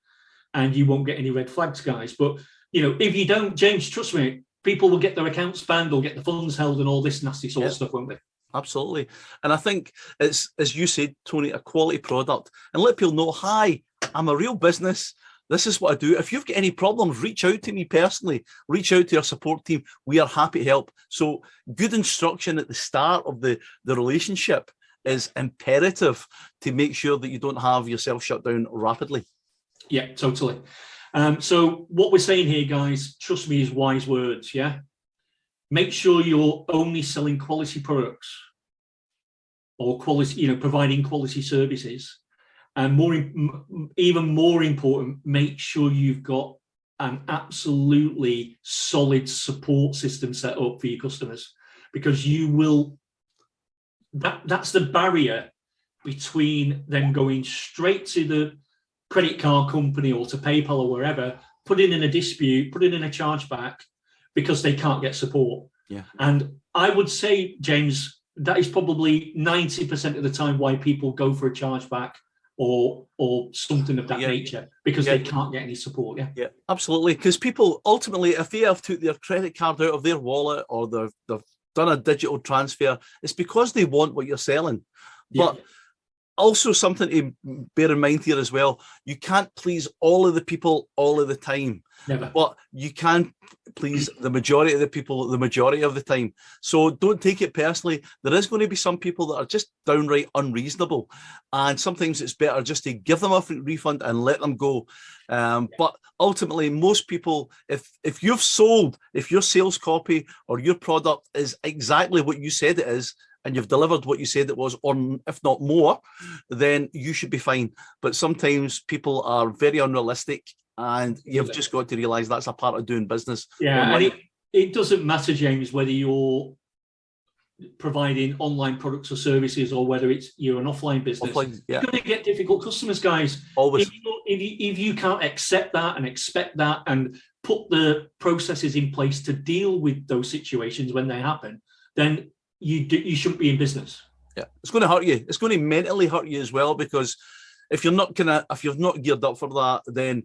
and you won't get any red flags, guys. But, you know, if you don't, James, trust me, people will get their accounts banned, they'll get the funds held and all this nasty sort of stuff, won't they? Absolutely. And I think it's, as you said, Tony, a quality product, and let people know, hi, I'm a real business. This is what I do. If you've got any problems, reach out to me personally, reach out to our support team. We are happy to help. So good instruction at the start of the relationship is imperative to make sure that you don't have yourself shut down rapidly. Yeah, totally. So what we're saying here, guys, trust me, is wise words, yeah? Make sure you're only selling quality products or quality, you know, providing quality services. And even more important, make sure you've got an absolutely solid support system set up for your customers, because you will, that's the barrier between them going straight to the credit card company or to PayPal or wherever, putting in a dispute, putting in a chargeback because they can't get support. Yeah. And I would say, James, that is probably 90% of the time why people go for a chargeback or something of that nature, because they can't get any support. Yeah, absolutely. Because people ultimately, if they have took their credit card out of their wallet or they've done a digital transfer, it's because they want what you're selling. But also something to bear in mind here as well, you can't please all of the people all of the time. Never. But you can please the majority of the people the majority of the time. So don't take it personally. There is going to be some people that are just downright unreasonable. And sometimes it's better just to give them a refund and let them go. But ultimately, most people, if you've sold, if your sales copy or your product is exactly what you said it is, and you've delivered what you said it was, or if not more, then you should be fine. But sometimes people are very unrealistic, and you've just got to realise that's a part of doing business. Yeah, and it doesn't matter, James, whether you're providing online products or services or whether you're an offline business. You're going to get difficult customers, guys. Always. If you can't accept that and expect that and put the processes in place to deal with those situations when they happen, then you shouldn't be in business. Yeah, it's going to hurt you. It's going to mentally hurt you as well, because if you're not geared up for that, then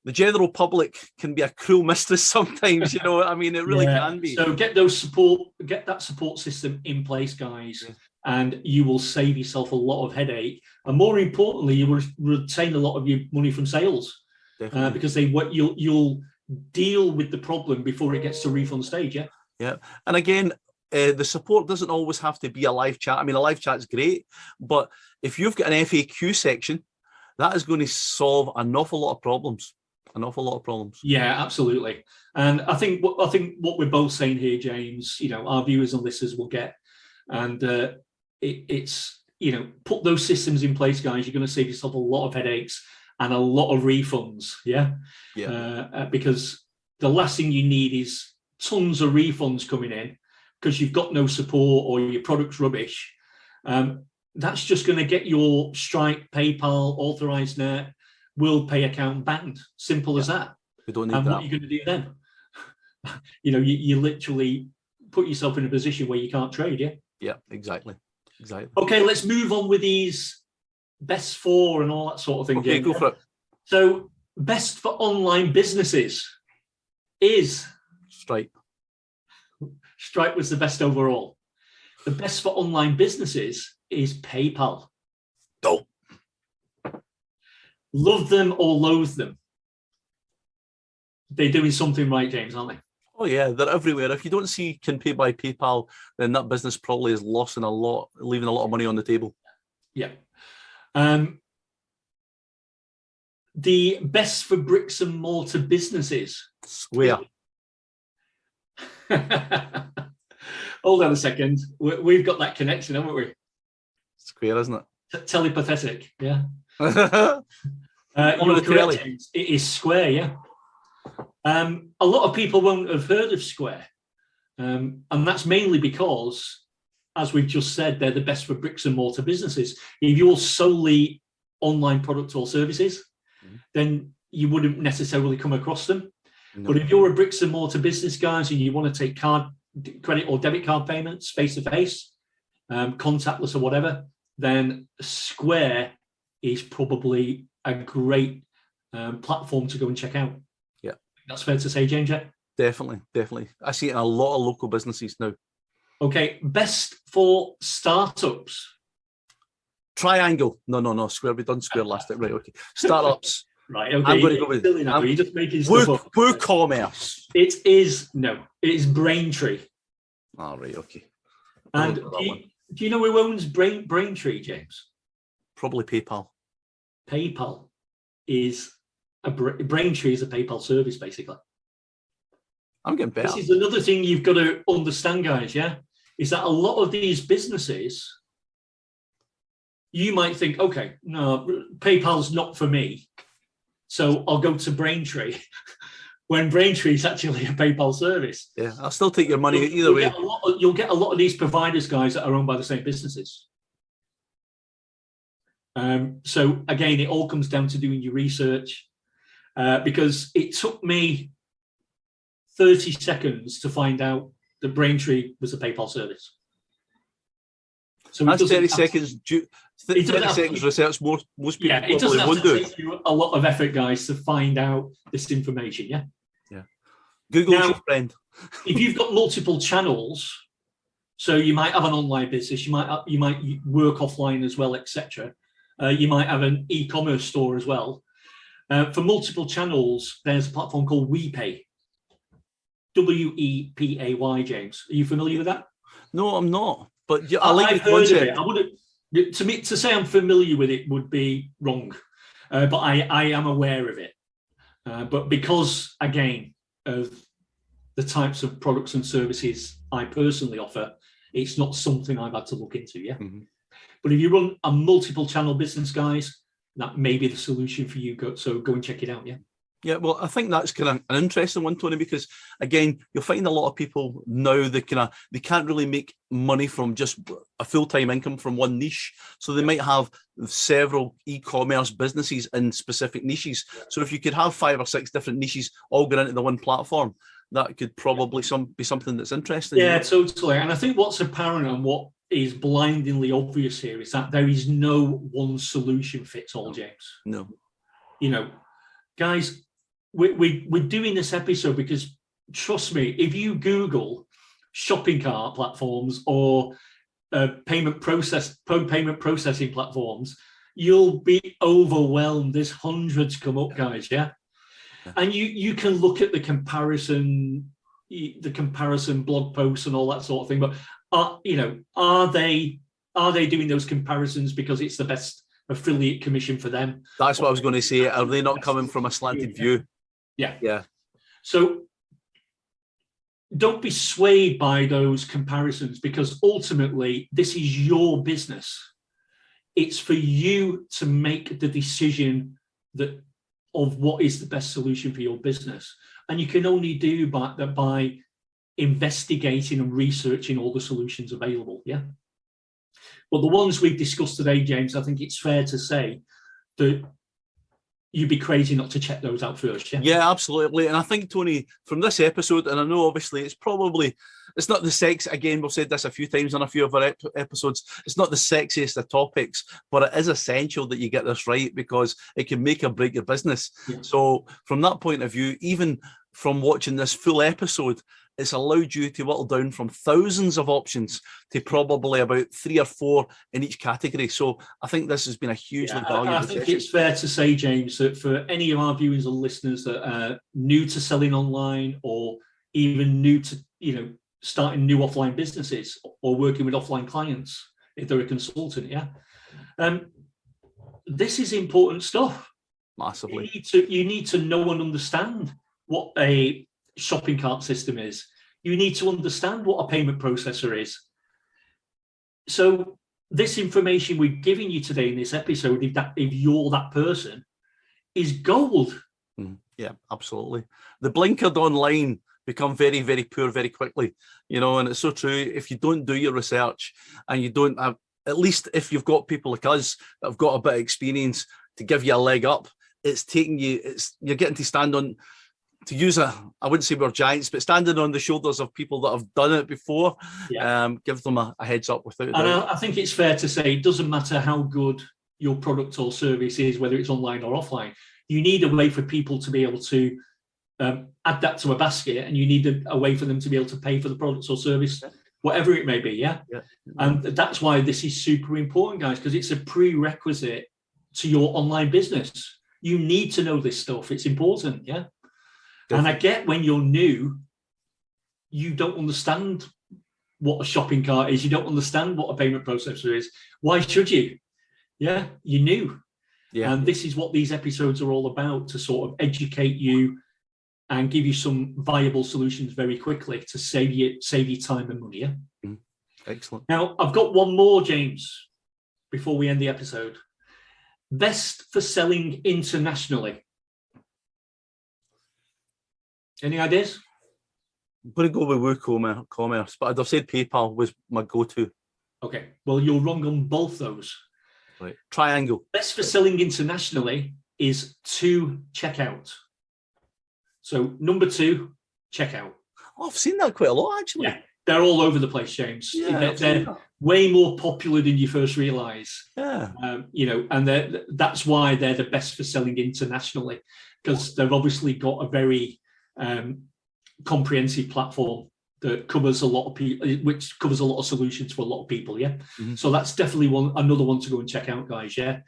the general public can be a cruel mistress sometimes. You know, I mean, it really can be. So get that support system in place, guys, and you will save yourself a lot of headache. And more importantly, you will retain a lot of your money from sales, because you'll deal with the problem before it gets to refund stage. Yeah, and again, the support doesn't always have to be a live chat. I mean, a live chat's great, but if you've got an FAQ section, that is going to solve an awful lot of problems. Yeah, absolutely. And I think what we're both saying here, James, you know, our viewers and listeners will get, and it's, you know, put those systems in place, guys. You're going to save yourself a lot of headaches and a lot of refunds. Because the last thing you need is tons of refunds coming in because you've got no support or your product's rubbish. That's just going to get your Stripe, PayPal, Authorized Net, WorldPay account banned. Simple as that. We don't need and that. What are you going to do then? You know, you literally put yourself in a position where you can't trade. Yeah, exactly. Okay, let's move on with these best for and all that sort of thing. Okay, go for it. So, best for online businesses is Stripe. Stripe was the best overall. The best for online businesses is PayPal. Oh. Love them or loathe them. They're doing something right, James, aren't they? Oh yeah, they're everywhere. If you don't see can pay by PayPal, then that business probably is leaving a lot of money on the table. Yeah. The best for bricks and mortar businesses. Square. Hold on a second. We've got that connection, haven't we? Square, isn't it? Telepathetic, yeah. One You're of the correct, telly. James. It is Square, yeah. A lot of people won't have heard of Square, and that's mainly because, as we've just said, they're the best for bricks and mortar businesses. If you're solely online product or services, then you wouldn't necessarily come across them. No. But if you're a bricks and mortar business, guys, and you want to take credit or debit card payments face-to-face, contactless or whatever, then Square is probably a great platform to go and check out. Yeah. That's fair to say, James, yeah? Definitely. I see it in a lot of local businesses now. Okay, best for startups. Triangle. No. Square. We've done Square last time. Right, okay. Startups. Right, okay. I'm going to go with You're just making stuff up. WooCommerce. It is Braintree. All right, okay. And do you know who owns Braintree, James? Probably PayPal. PayPal is Braintree is a PayPal service, basically. I'm getting better. This is another thing you've got to understand, guys, yeah? Is that a lot of these businesses, you might think, okay, no, PayPal's not for me, so I'll go to Braintree, when Braintree is actually a PayPal service. Yeah, I'll still take your money either way. You'll get a lot of these providers, guys, that are owned by the same businesses. So again, it all comes down to doing your research, because it took me 30 seconds to find out that Braintree was a PayPal service. So that's 30 seconds. 30 seconds research. Most people it doesn't probably have won't to do. take you a lot of effort, guys, to find out this information. Yeah. Google's Now, your friend. If you've got multiple channels, so you might have an online business, you might work offline as well, etc. You might have an e-commerce store as well. For multiple channels, there's a platform called WePay. WEPAY, James. Are you familiar with that? No, I'm not. But yeah, I like I've the heard concept. of it. I wouldn't. To say I'm familiar with it would be wrong, but I am aware of it. But because, again, of the types of products and services I personally offer, it's not something I've had to look into. Yeah. Mm-hmm. But if you run a multiple channel business, guys, that may be the solution for you. So go and check it out. Yeah. Yeah, well, I think that's kind of an interesting one, Tony, because again, you'll find a lot of people now they can't really make money from just a full-time income from one niche. So they might have several e-commerce businesses in specific niches. So if you could have 5 or 6 different niches all going into the one platform, that could probably be something that's interesting. Yeah, totally. And I think what's apparent and what is blindingly obvious here is that there is no one solution fits all, James. No. You know, guys, we're doing this episode because, trust me, if you Google shopping cart platforms or payment processing platforms, you'll be overwhelmed. There's hundreds come up, guys. Yeah, and you can look at the comparison blog posts and all that sort of thing. But are they doing those comparisons because it's the best affiliate commission for them? That's what I was going to say. Are they not coming from a slanted view? Yeah. So don't be swayed by those comparisons, because ultimately this is your business. It's for you to make the decision of what is the best solution for your business. And you can only do that by investigating and researching all the solutions available. Yeah. But the ones we've discussed today, James, I think it's fair to say that you'd be crazy not to check those out first. Yeah, absolutely. And I think, Tony, from this episode, and I know obviously it's not the sex, again, we've said this a few times on a few of our episodes, it's not the sexiest of topics, but it is essential that you get this right, because it can make or break your business. Yeah. So from that point of view, even from watching this full episode, it's allowed you to whittle down from thousands of options to probably about 3 or 4 in each category. So I think this has been a hugely valuable session. I think it's fair to say, James, that for any of our viewers or listeners that are new to selling online, or even new to starting new offline businesses or working with offline clients, if they're a consultant, this is important stuff. Massively. You need to know and understand what a shopping cart system is. You need to understand what a payment processor is. So this information we've given you today in this episode, if you're that person, is gold. Yeah, absolutely. The blinkered online become very, very poor very quickly, and it's so true. If you don't do your research and you don't have, at least if you've got people like us that have got a bit of experience to give you a leg up, you're getting to stand on, to use I wouldn't say we're giants, but standing on the shoulders of people that have done it before, give them a heads up without and I think it's fair to say it doesn't matter how good your product or service is, whether it's online or offline. You need a way for people to be able to add that to a basket, and you need a way for them to be able to pay for the products or service, whatever it may be. Yeah. And that's why this is super important, guys, because it's a prerequisite to your online business. You need to know this stuff. It's important. Yeah. Definitely. And I get when you're new, you don't understand what a shopping cart is. You don't understand what a payment processor is. Why should you? Yeah, you're new. Yeah. And this is what these episodes are all about, to sort of educate you and give you some viable solutions very quickly to save you time and money. Yeah. Excellent. Now, I've got one more, James, before we end the episode. Best for selling internationally. Any ideas? I'm going to go with WooCommerce, but I've said PayPal was my go-to. Okay. Well, you're wrong on both those. Right. Triangle. Best for selling internationally is to checkout. So number 2, checkout. Oh, I've seen that quite a lot, actually. Yeah, they're all over the place, James. Yeah, they're way more popular than you first realise. Yeah. And that's why they're the best for selling internationally, because they've obviously got a very comprehensive platform that covers a lot of people, which covers a lot of solutions for a lot of people. Yeah. Mm-hmm. So that's definitely another one to go and check out, guys. Yeah.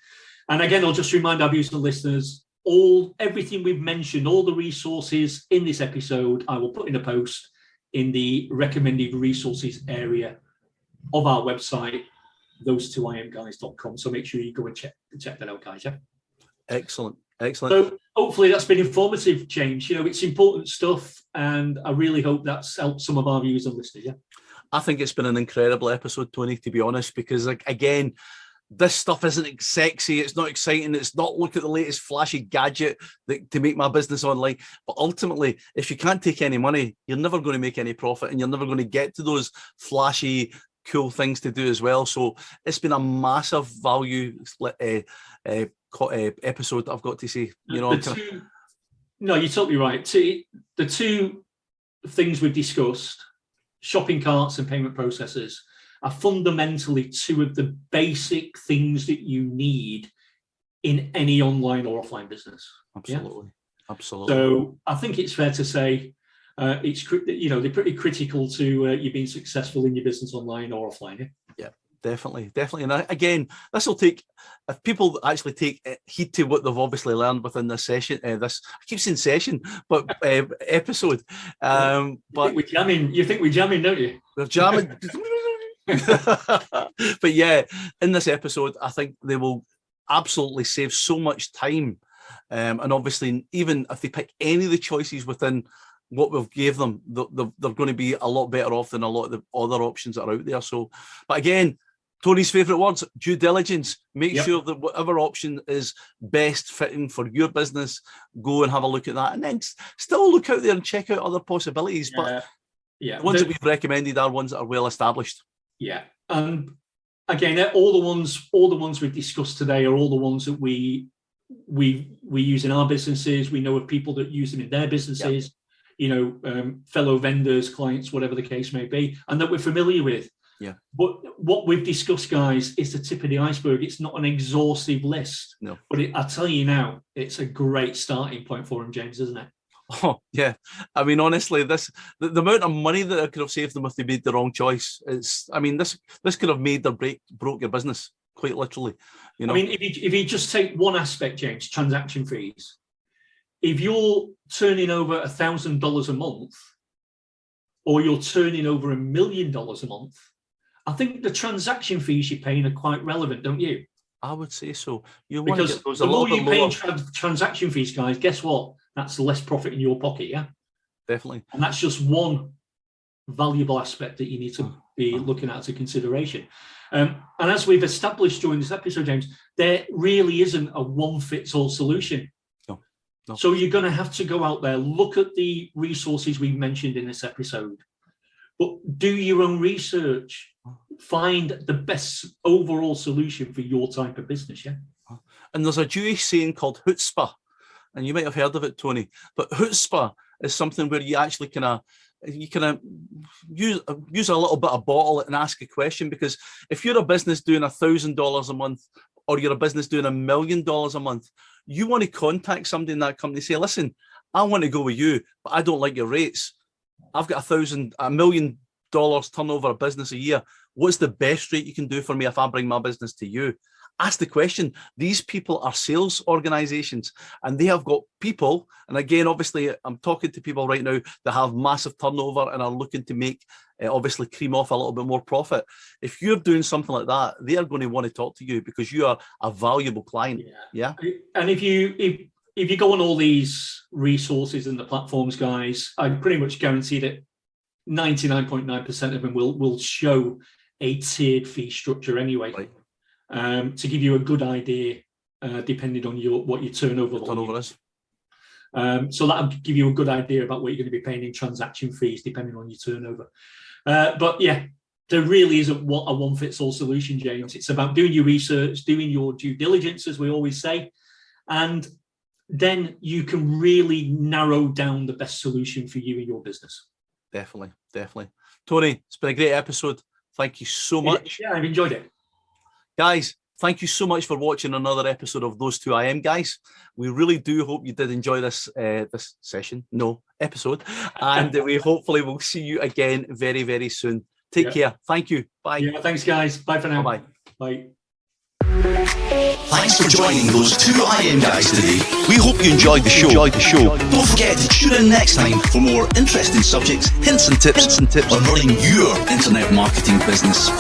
And again, I'll just remind our viewers and listeners, everything we've mentioned, all the resources in this episode, I will put in a post in the recommended resources area of our website, those2imguys.com. So make sure you go and check that out, guys. Yeah. Excellent. So hopefully that's been informative, James. It's important stuff, and I really hope that's helped some of our viewers and listeners. Yeah. I think it's been an incredible episode, Tony, to be honest, because again, this stuff isn't sexy. It's not exciting. It's not look at the latest flashy gadget to make my business online. But ultimately, if you can't take any money, you're never going to make any profit, and you're never going to get to those flashy, cool things to do as well. So it's been a massive value episode, I've got to say. No, you're totally right. The two things we've discussed, shopping carts and payment processors, are fundamentally two of the basic things that you need in any online or offline business. Absolutely. Yeah? Absolutely. So I think it's fair to say they're pretty critical to you being successful in your business online or offline. Yeah, definitely. And again, this will take, if people actually take heed to what they've obviously learned within this session, I keep saying session, but episode. But you think we're jamming, don't you? We're jamming. But yeah, in this episode, I think they will absolutely save so much time, and obviously, even if they pick any of the choices within what we've gave them, they're going to be a lot better off than a lot of the other options that are out there. So, but again, Tony's favourite words, due diligence. Make sure that whatever option is best fitting for your business, go and have a look at that, and then still look out there and check out other possibilities. But ones that we've recommended are ones that are well established. Yeah, and again, all the ones we've discussed today are all the ones that we use in our businesses. We know of people that use them in their businesses. Fellow vendors, clients, whatever the case may be, and that we're familiar with. Yeah. But what we've discussed, guys, is the tip of the iceberg. It's not an exhaustive list. No. But I tell you now, it's a great starting point for them, James, isn't it? Oh, yeah. I mean, honestly, the amount of money that I could have saved them if they made the wrong choice, this could have made or broke your business, quite literally. I mean, if you just take one aspect, James, transaction fees. If you're turning over $1,000 a month, or you're turning over $1 million a month, I think the transaction fees you're paying are quite relevant, don't you? I would say so. Because the more you pay in transaction fees, guys, guess what? That's less profit in your pocket, yeah? Definitely. And that's just one valuable aspect that you need to be looking at as a consideration. And as we've established during this episode, James, there really isn't a one-fits-all solution. No. So you're going to have to go out there, look at the resources we mentioned in this episode, but do your own research, find the best overall solution for your type of business, yeah? And there's a Jewish saying called chutzpah, and you might have heard of it, Tony, but chutzpah is something where you actually use a little bit of bottle and ask a question, because if you're a business doing $1,000 a month, or you're a business doing $1 million a month, you want to contact somebody in that company, say, listen, I want to go with you, but I don't like your rates. I've got $1 million turnover a business a year. What's the best rate you can do for me if I bring my business to you? Ask the question. These people are sales organizations, and they have got people. And again, obviously, I'm talking to people right now that have massive turnover and are looking to make, obviously, cream off a little bit more profit. If you're doing something like that, they are going to want to talk to you because you are a valuable client. Yeah. And if you go on all these resources and the platforms, guys, I pretty much guarantee that 99.9% of them will show a tiered fee structure anyway. Right. To give you a good idea, depending on what your turnover is. So that'll give you a good idea about what you're going to be paying in transaction fees, depending on your turnover. But yeah, there really isn't a one-fits-all solution, James. It's about doing your research, doing your due diligence, as we always say, and then you can really narrow down the best solution for you and your business. Definitely. Tony, it's been a great episode. Thank you so much. Yeah, I've enjoyed it. Guys, thank you so much for watching another episode of Those Two IM Guys. We really do hope you did enjoy this episode. And we hopefully will see you again very, very soon. Take care. Thank you. Bye. Yeah, thanks, guys. Bye for now. Bye. Bye. Thanks for joining Those Two IM Guys today. We hope you enjoyed the show. Don't forget to tune in next time for more interesting subjects, hints and tips on running your internet marketing business.